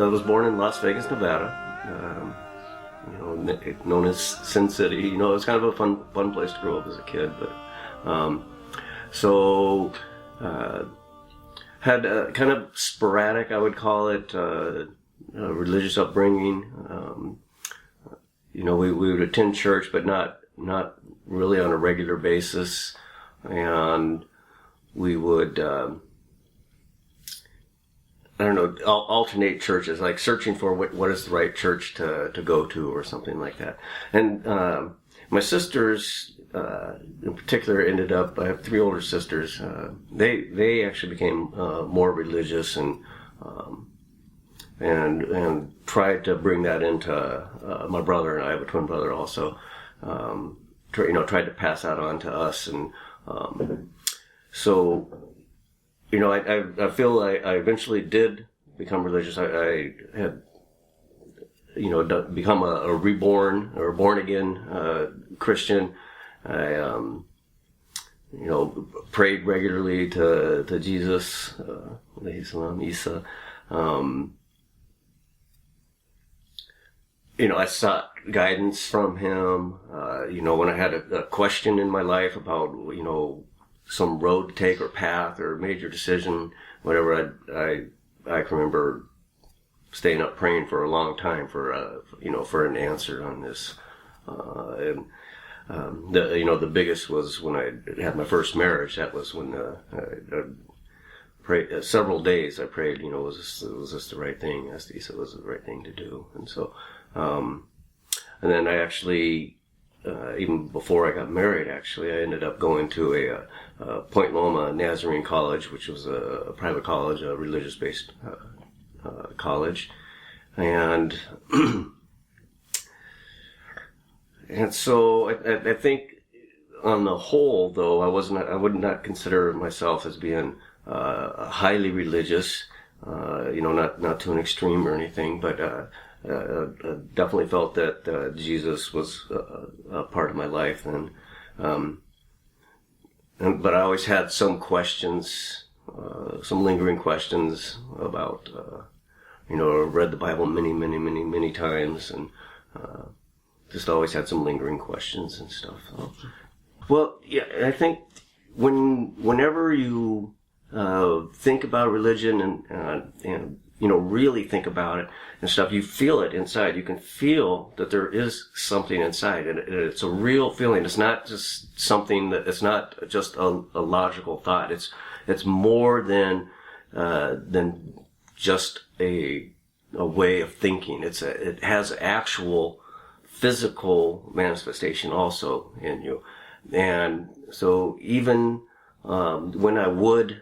was born in Las Vegas, Nevada. Known as Sin City. It was kind of a fun place to grow up as a kid. But had a kind of sporadic, I would call it, religious upbringing. We would attend church, but not really on a regular basis, and we would. Alternate churches, like searching for what is the right church to go to or something like that. And my sisters, in particular, ended up, I have 3 older sisters, they actually became more religious and tried to bring that into my brother, and I have a twin brother also, tried to pass that on to us. And I feel I eventually did become religious. I had, become a reborn or born again Christian. I, prayed regularly to Jesus, Isa. I sought guidance from him. When I had a question in my life about, some road to take or path or major decision, whatever, I can remember staying up praying for a long time for an answer on this. The biggest was when I had my first marriage. That was when I prayed several days. I prayed, was this the right thing? Asked Isa, was it the right thing to do? And so, and then I actually, even before I got married, actually, I ended up going to a Point Loma Nazarene College, which was a private college, a religious-based college, and and so I think on the whole, though, I would not consider myself as being highly religious, not to an extreme or anything, but definitely felt that Jesus was a part of my life, but I always had some questions, some lingering questions about, read the Bible many times, and just always had some lingering questions and stuff. So. Well, yeah, I think whenever you think about religion and really think about it and stuff, you feel it inside. You can feel that there is something inside, and it's a real feeling. It's not just something it's not just a logical thought. It's more than just a way of thinking. It has actual physical manifestation also in you. And so even when I would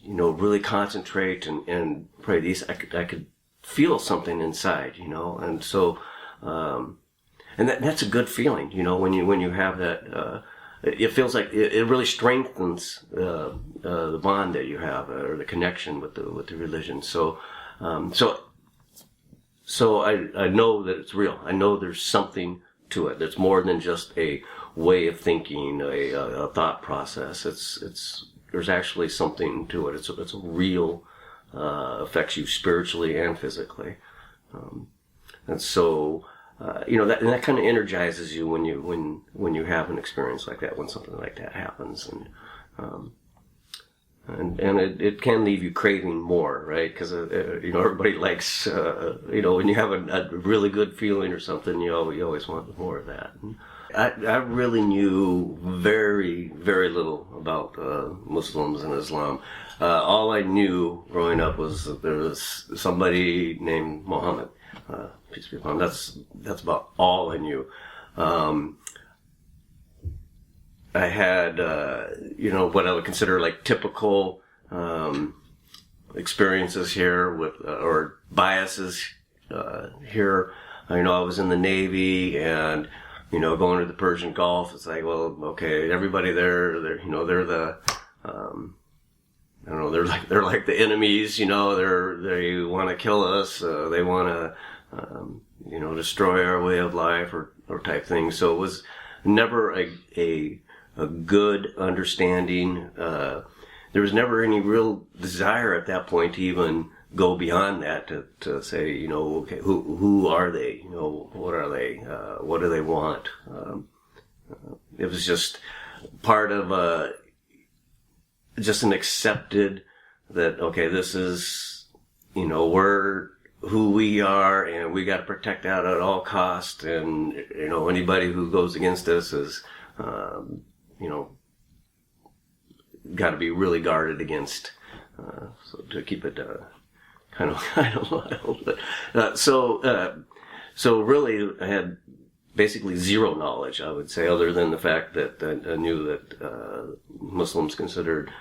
really concentrate and pray these, I could feel something inside, and so, and that's a good feeling, when you have that, it feels like it really strengthens the bond that you have, or the connection with the religion. So I know that it's real. I know there's something to it. It's more than just a way of thinking, a thought process. There's actually something to it. It's a real, affects you spiritually and physically, and so that kind of energizes you when you have an experience like that, when something like that happens, and it can leave you craving more, right? Because everybody likes when you have a really good feeling or something, you always want more of that. And I really knew very, very little about Muslims and Islam. All I knew growing up was that there was somebody named Muhammad, peace be upon him. That's about all I knew. I had what I would consider like typical experiences here with or biases here. I was in the Navy, and going to the Persian Gulf, it's like, well, okay, everybody there, they're the, I don't know, they're like the enemies, they want to kill us, they want to, destroy our way of life or type thing. So it was never a good understanding. There was never any real desire at that point to even go beyond that to say, you know, okay, who are they? You know, what are they? What do they want? It was just part of just an accepted that, okay, this is, you know, we're who we are, and we got to protect that at all costs, and, you know, anybody who goes against us is, you know, got to be really guarded against, so to keep it kind of wild. But, so really I had basically zero knowledge, I would say, other than the fact that I knew that Muslims considered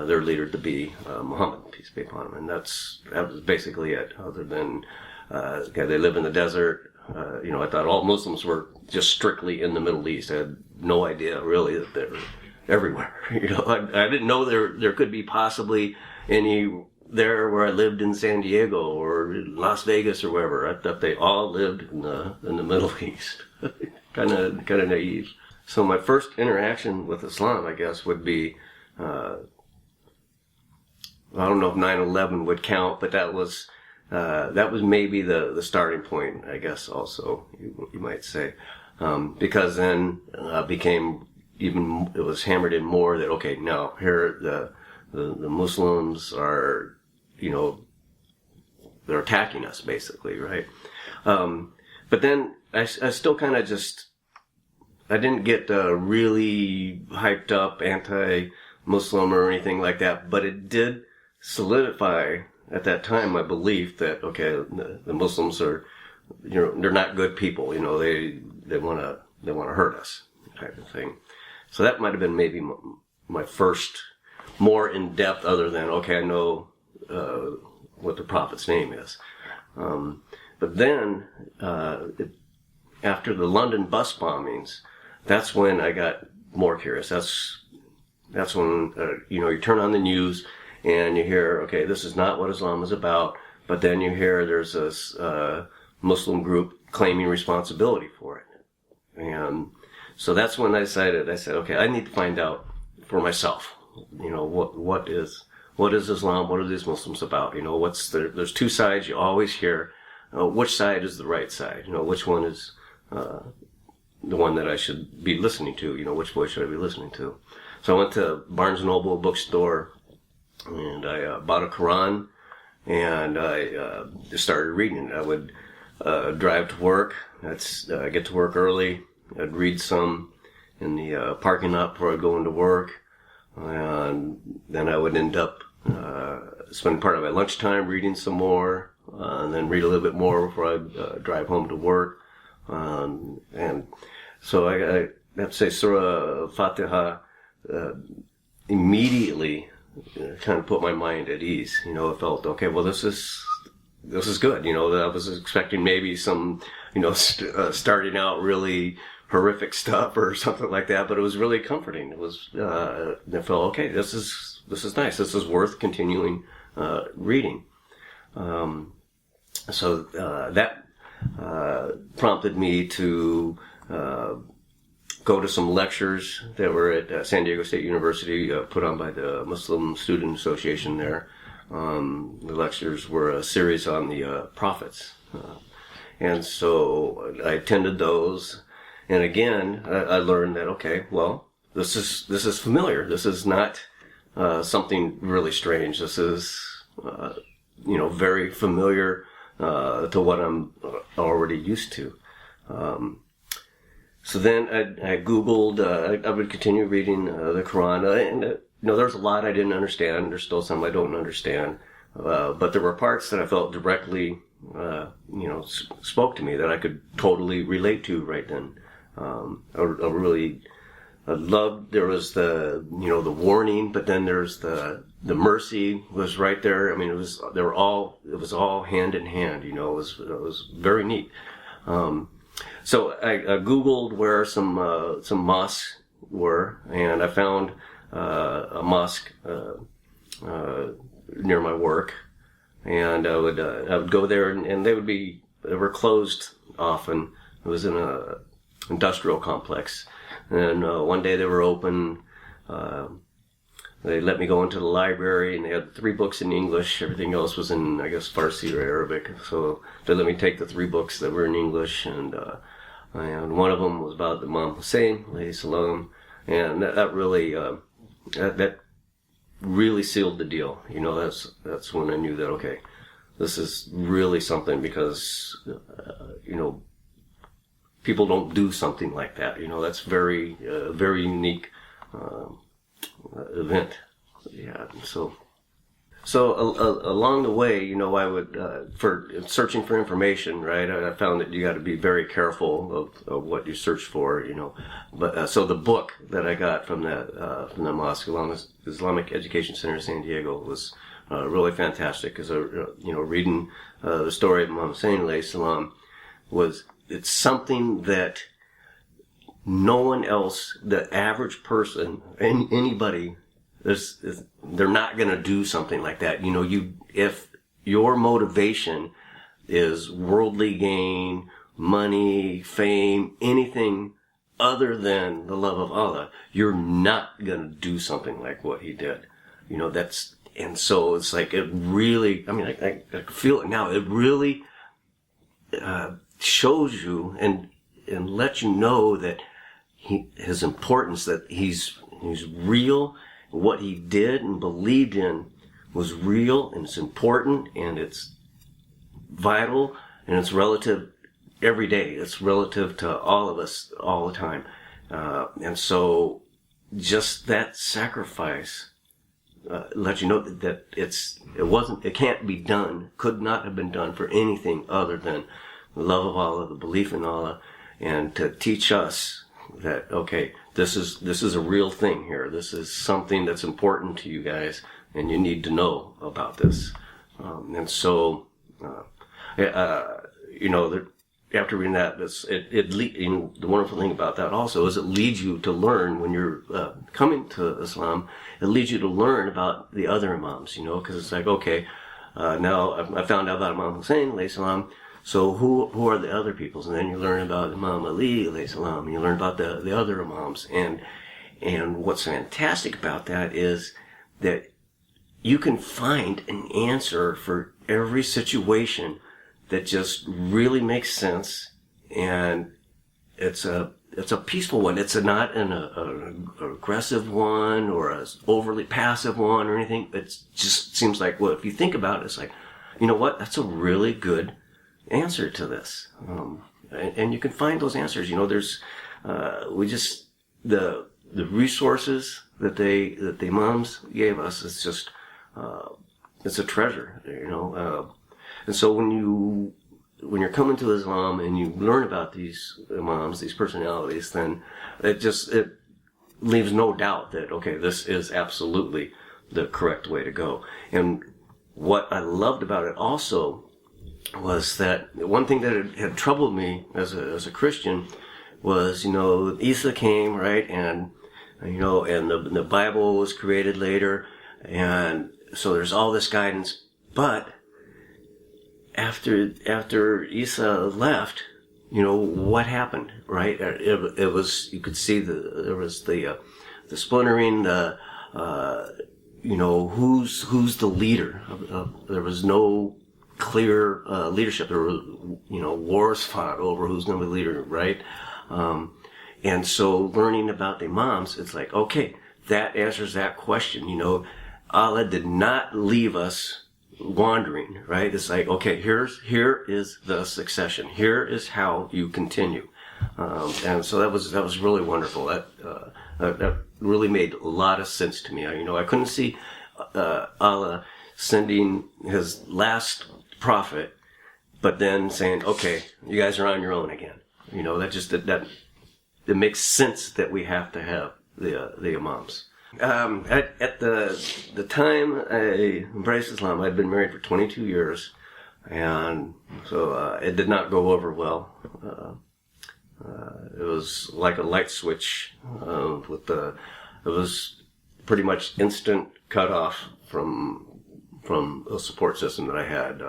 their leader to be Muhammad, peace be upon him, and that was basically it. Other than okay, they live in the desert. You know, I thought all Muslims were just strictly in the Middle East. I had no idea really that they're everywhere. You know, I didn't know there could be possibly any there where I lived in San Diego or Las Vegas or wherever. I thought they all lived in the Middle East. kind of naive. So my first interaction with Islam, I guess, would be. I don't know if 9/11 would count, but that was maybe the starting point, I guess. Also, you might say, because then became even, it was hammered in more that, okay, now here the Muslims are, you know, they're attacking us basically, right? But then I still kind of I didn't get really hyped up anti-Muslim or anything like that, but it did solidify at that time my belief that, okay, the Muslims are, you know, they're not good people, you know, they want to hurt us, type of thing. So that might have been maybe my first more in depth, other than, okay, I know what the Prophet's name is. But then after the London bus bombings, that's when I got more curious. That's when you know, you turn on the news and you hear, okay, this is not what Islam is about. But then you hear there's this Muslim group claiming responsibility for it, and so that's when I said, okay, I need to find out for myself. You know, what is Islam? What are these Muslims about? You know, there's two sides you always hear. Which side is the right side? You know, which one is the one that I should be listening to? You know, which voice should I be listening to? So I went to Barnes & Noble bookstore, and I bought a Quran, and I started reading it. I would drive to work. I'd get to work early. I'd read some in the parking lot before I'd go into work, and then I would end up spending part of my lunchtime reading some more, and then read a little bit more before I'd drive home to work. And so I have to say Surah Fatiha immediately kind of put my mind at ease. You know, I felt, okay, well, this is good. You know, I was expecting maybe some, you know, starting out really horrific stuff or something like that, but it was really comforting. It was, I felt, okay, this is nice. This is worth continuing reading. So that prompted me to go to some lectures that were at San Diego State University, put on by the Muslim Student Association there. The lectures were a series on the prophets. And so I attended those. And again, I learned that, okay, well, this is familiar. This is not something really strange. This is, you know, very familiar to what I'm already used to. So then I Googled, I would continue reading the Quran, and you know, there's a lot I didn't understand. There's still some I don't understand. But there were parts that I felt directly, you know, spoke to me that I could totally relate to right then. I loved, there was the, you know, the warning, but then there's the mercy was right there. I mean, it was all hand in hand, you know, it was very neat. So I Googled where some mosques were, and I found a mosque near my work, and I would go there, and they were closed often. It was in a industrial complex, and one day they were open. they let me go into the library, and they had 3 books in English. Everything else was in, I guess, Farsi or Arabic. So they let me take the 3 books that were in English, and one of them was about Imam Hussein, alayhi salam, and that really that really sealed the deal. You know, that's when I knew that, okay, this is really something, because you know, people don't do something like that. You know, that's very unique event. Yeah. So along the way, you know, I would for searching for information, right? I found that you got to be very careful of what you search for, you know. But so the book that I got from the mosque, Islamic Education Center in San Diego, was really fantastic, because you know, reading the story of Imam Hussein alayhi salam it's something that no one else, the average person, anybody, they're not going to do something like that. You know, if your motivation is worldly gain, money, fame, anything other than the love of Allah, you're not going to do something like what he did. You know, and so it's like, it really, I mean, I feel it now. It really shows you and lets you know that his importance, that he's real. What he did and believed in was real, and it's important, and it's vital, and it's relative every day. It's relative to all of us all the time. And so just that sacrifice lets you know that it can't be done, could not have been done for anything other than the love of Allah, the belief in Allah, and to teach us that, okay, this is a real thing here. This is something that's important to you guys, and you need to know about this. And so, you know, after reading that, the wonderful thing about that also is it leads you to learn when you're coming to Islam. It leads you to learn about the other imams, you know, because it's like, okay, now I found out about Imam Hussein alayhi salam. So who are the other peoples? And then you learn about Imam Ali alayhi salam, and you learn about the other imams. And what's fantastic about that is that you can find an answer for every situation that just really makes sense, and it's a peaceful one. It's not an aggressive one or an overly passive one or anything. It just seems like, well, if you think about it, it's like, you know what? That's a really good answer to this, and you can find those answers. You know, there's the resources that the imams gave us. It's just it's a treasure, you know. And so when you're coming to Islam and you learn about these imams, these personalities, then it leaves no doubt that, okay, this is absolutely the correct way to go. And what I loved about it also was that one thing that had troubled me as a Christian was, you know, Isa came, right, and you know, and the Bible was created later, and so there's all this guidance, but after Isa left, you know, what happened, right? It was, you could see there was the splintering, you know, who's the leader. There was no clear leadership. There were, you know, wars fought over who's going to be leader, right? And so learning about the imams, it's like, okay, that answers that question. You know, Allah did not leave us wandering, right? It's like, okay, here is the succession. Here is how you continue. And so that was really wonderful. That really made a lot of sense to me. You know, I couldn't see Allah sending his last prophet, but then saying, okay, you guys are on your own again. You know, that it makes sense that we have to have the imams. At the time I embraced Islam, I'd been married for 22 years, and so it did not go over well. It was like a light switch. It was pretty much instant cutoff from a support system that I had.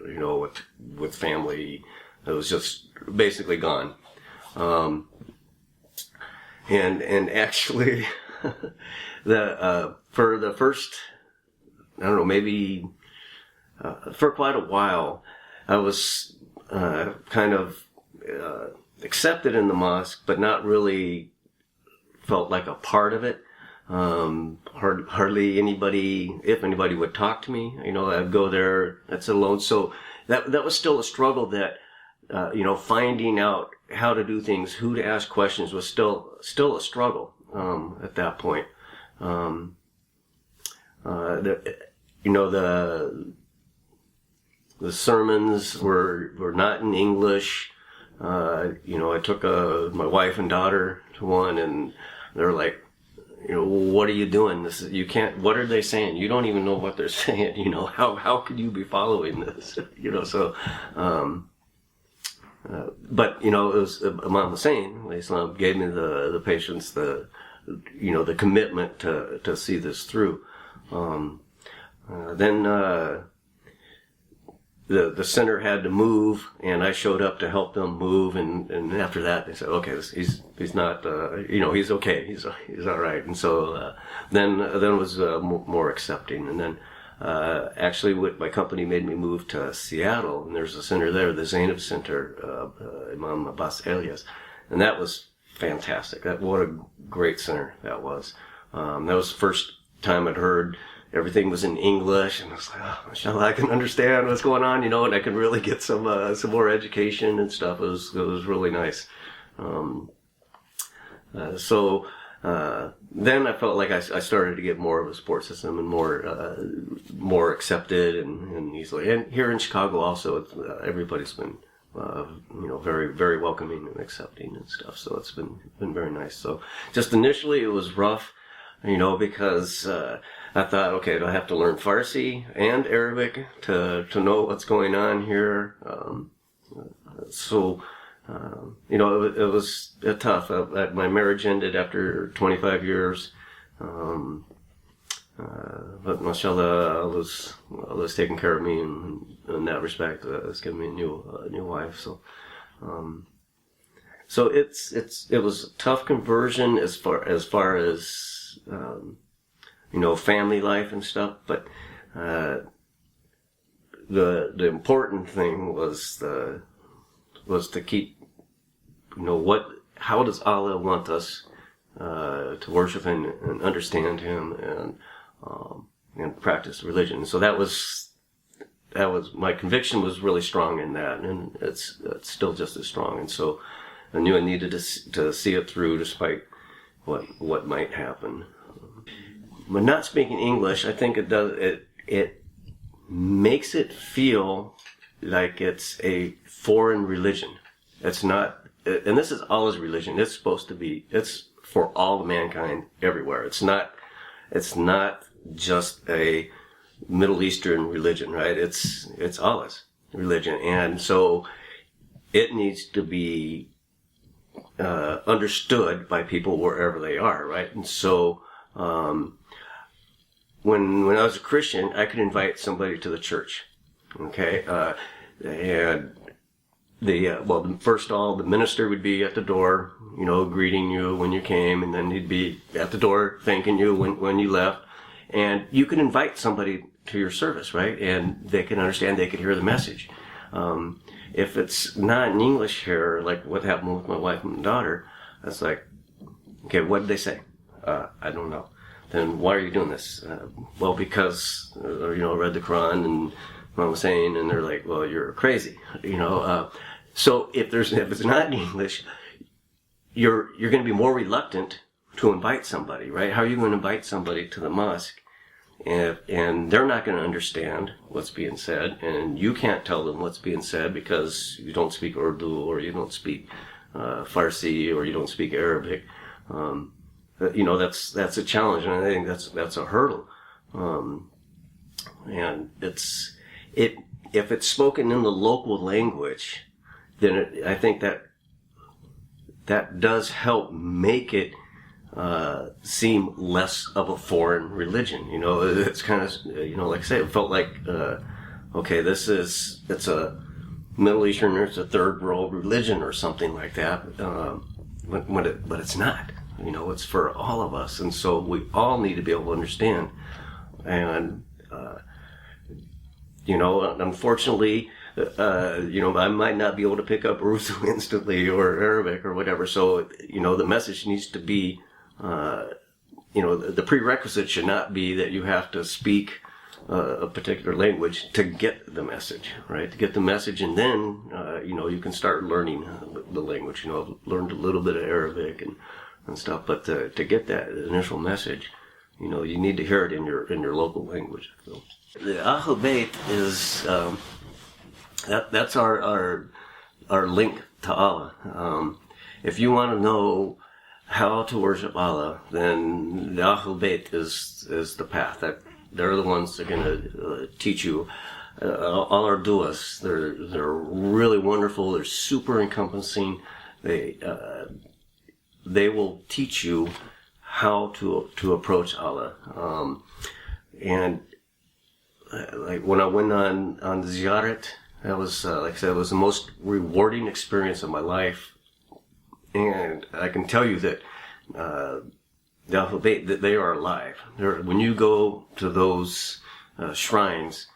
You know, with family, it was just basically gone. And actually, for the first, I don't know, maybe for quite a while, I was kind of accepted in the mosque, but not really felt like a part of it. Hardly anybody, if anybody would talk to me, I'd go there, I'd sit alone. So that was still a struggle that, finding out how to do things, who to ask questions was still a struggle, at that point. The sermons were not in English. I took my wife and daughter to one, and they're like, what are you doing? You can't, what are they saying? You don't even know what they're saying, how could you be following this? So, but, it was Imam Hussein, Islam gave me the patience, the commitment to see this through. Then, the center had to move, and I showed up to help them move, and after that they said, okay, he's not, he's okay, he's all right. And so then it was more accepting, and then actually my company made me move to Seattle, and there's a center there, the Zainab Center, Imam Abbas Elias, and that was fantastic. What a great center that was. That was the first time I'd heard everything was in English, and I was like, oh, mashallah, I can understand what's going on, and I can really get some more education and stuff. It was really nice. So then I felt like I started to get more of a support system and more accepted and easily. And here in Chicago also, everybody's been very, very welcoming and accepting and stuff. So it's been very nice. So just initially it was rough, because I thought, okay, do I have to learn Farsi and Arabic to know what's going on here? It was tough. My marriage ended after 25 years. But mashallah, Allah was taking care of me in that respect. It's given me a new wife. So it was a tough conversion as far as family life and stuff, but the important thing was to keep, how does Allah want us to worship and understand Him and practice religion. So that was my conviction was really strong in that, and it's still just as strong. And so I knew I needed to see it through despite what might happen. But not speaking English, I think it makes it feel like it's a foreign religion. It's not, and this is Allah's religion. It's supposed to be, it's for all mankind everywhere. It's not just a Middle Eastern religion, right? It's Allah's religion. And so it needs to be understood by people wherever they are, right? And so, when I was a Christian, I could invite somebody to the church, okay? And first of all, the minister would be at the door, greeting you when you came, and then he'd be at the door thanking you when you left. And you could invite somebody to your service, right? And they can understand, they can hear the message. If it's not in English here, like what happened with my wife and daughter, it's like, okay, what did they say? I don't know. Then why are you doing this? Well, because, I read the Quran and Mom was saying, and they're like, well, you're crazy, So if it's not in English, you're going to be more reluctant to invite somebody, right? How are you going to invite somebody to the mosque? And they're not going to understand what's being said, and you can't tell them what's being said because you don't speak Urdu, or you don't speak Farsi, or you don't speak Arabic. That's a challenge, and I think that's a hurdle. And if it's spoken in the local language, then I think that does help make it seem less of a foreign religion. It's kind of, like I say, it felt like, okay, it's a Middle Eastern, or it's a third world religion or something like that. But it's not. You know, it's for all of us, and so we all need to be able to understand. And you know, unfortunately, you know, I might not be able to pick up Urdu instantly or Arabic or whatever. So, you know, the message needs to be, you know, the prerequisite should not be that you have to speak a particular language to get the message, right? To get the message, and then, you know, you can start learning the language. You know, I've learned a little bit of Arabic and stuff, but to get that initial message, you know, you need to hear it in your local language. So the Ahl Bayt is that's our link to Allah. If you want to know how to worship Allah, then the Ahl Bayt is the path. They're the ones that are going to teach you. All our du'as, they're really wonderful. They're super encompassing. They will teach you how to approach Allah. And like when I went on the ziyarat, that was like I said, it was the most rewarding experience of my life. And I can tell you that the Ahl Bayt, that they are alive. When you go to those shrines,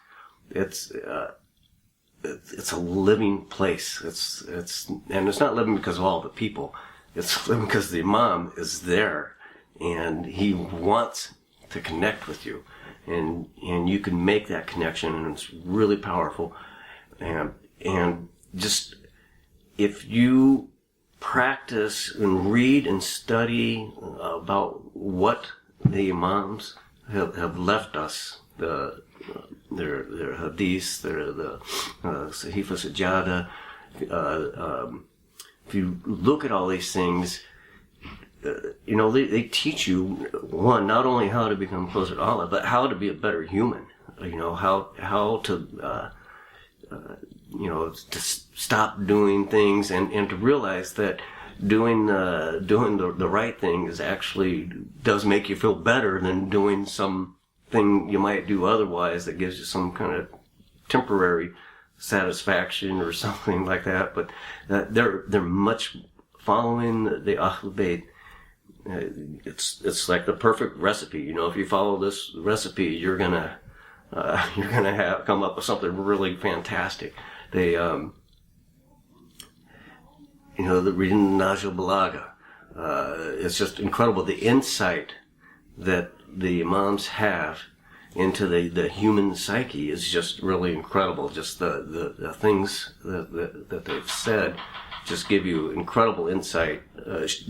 it's a living place. And it's not living because of all the people. It's living because the Imam is there, and he wants to connect with you, and you can make that connection, and it's really powerful. And just if you practice and read and study about what the Imams have left us, their hadiths, the Sahifa Sajada. If you look at all these things, you know, they teach you, one, not only how to become closer to Allah, but how to be a better human. You know, how to you know, to stop doing things and to realize that doing the right thing is actually does make you feel better than doing something you might do otherwise that gives you some kind of temporary satisfaction or something like that. But they're much following the Ahl Bayt. It's like the perfect recipe. You know, if you follow this recipe, you're gonna come up with something really fantastic. They, you know, the reading Najul Balaga, it's just incredible. The insight that the Imams have into the human psyche is just really incredible. Just the things that they've said just give you incredible insight,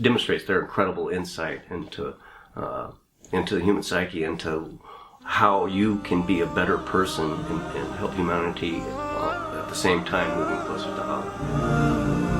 demonstrates their incredible insight into the human psyche, into how you can be a better person and help humanity at the same time moving closer to Allah.